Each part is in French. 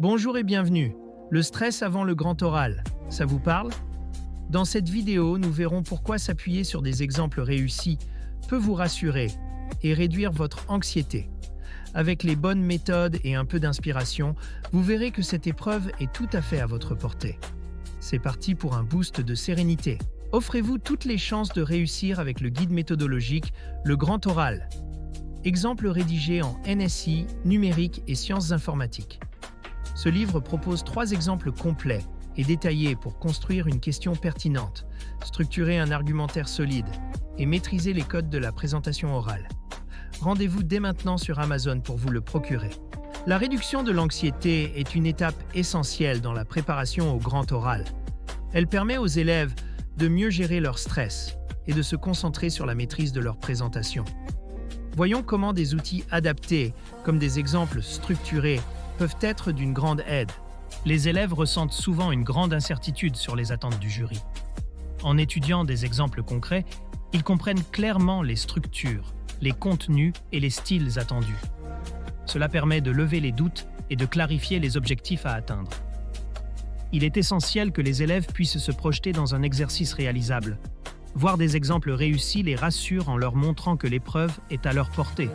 Bonjour et bienvenue. Le stress avant le grand oral, ça vous parle? Dans cette vidéo, nous verrons pourquoi s'appuyer sur des exemples réussis peut vous rassurer et réduire votre anxiété. Avec les bonnes méthodes et un peu d'inspiration, vous verrez que cette épreuve est tout à fait à votre portée. C'est parti pour un boost de sérénité. Offrez-vous toutes les chances de réussir avec le guide méthodologique Le Grand Oral. Exemple rédigé en NSI, numérique et sciences informatiques. Ce livre propose 3 exemples complets et détaillés pour construire une question pertinente, structurer un argumentaire solide et maîtriser les codes de la présentation orale. Rendez-vous dès maintenant sur Amazon pour vous le procurer. La réduction de l'anxiété est une étape essentielle dans la préparation au grand oral. Elle permet aux élèves de mieux gérer leur stress et de se concentrer sur la maîtrise de leur présentation. Voyons comment des outils adaptés, comme des exemples structurés, peuvent être d'une grande aide. Les élèves ressentent souvent une grande incertitude sur les attentes du jury. En étudiant des exemples concrets, ils comprennent clairement les structures, les contenus et les styles attendus. Cela permet de lever les doutes et de clarifier les objectifs à atteindre. Il est essentiel que les élèves puissent se projeter dans un exercice réalisable. Voir des exemples réussis les rassure en leur montrant que l'épreuve est à leur portée.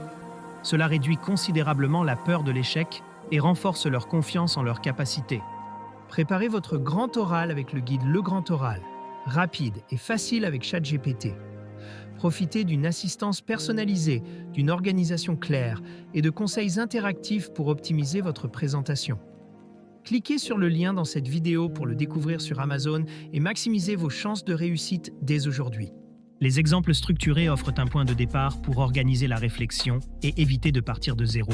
Cela réduit considérablement la peur de l'échec et renforce leur confiance en leurs capacités. Préparez votre grand oral avec le guide Le Grand Oral, rapide et facile avec ChatGPT. Profitez d'une assistance personnalisée, d'une organisation claire et de conseils interactifs pour optimiser votre présentation. Cliquez sur le lien dans cette vidéo pour le découvrir sur Amazon et maximisez vos chances de réussite dès aujourd'hui. Les exemples structurés offrent un point de départ pour organiser la réflexion et éviter de partir de zéro.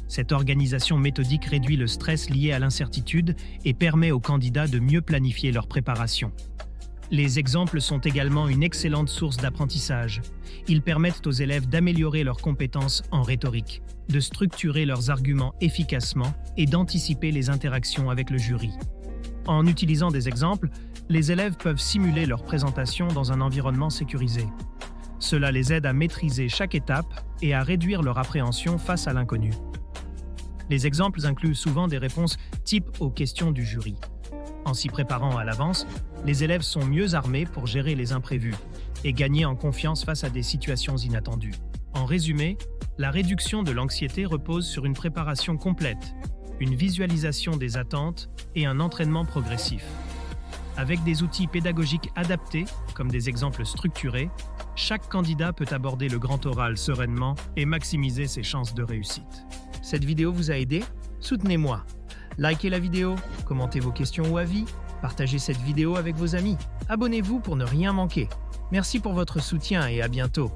Cette organisation méthodique réduit le stress lié à l'incertitude et permet aux candidats de mieux planifier leur préparation. Les exemples sont également une excellente source d'apprentissage. Ils permettent aux élèves d'améliorer leurs compétences en rhétorique, de structurer leurs arguments efficacement et d'anticiper les interactions avec le jury. En utilisant des exemples, les élèves peuvent simuler leur présentation dans un environnement sécurisé. Cela les aide à maîtriser chaque étape et à réduire leur appréhension face à l'inconnu. Les exemples incluent souvent des réponses types aux questions du jury. En s'y préparant à l'avance, les élèves sont mieux armés pour gérer les imprévus et gagner en confiance face à des situations inattendues. En résumé, la réduction de l'anxiété repose sur une préparation complète, une visualisation des attentes et un entraînement progressif. Avec des outils pédagogiques adaptés, comme des exemples structurés, chaque candidat peut aborder le grand oral sereinement et maximiser ses chances de réussite. Cette vidéo vous a aidé? Soutenez-moi. Likez la vidéo, commentez vos questions ou avis, partagez cette vidéo avec vos amis. Abonnez-vous pour ne rien manquer. Merci pour votre soutien et à bientôt.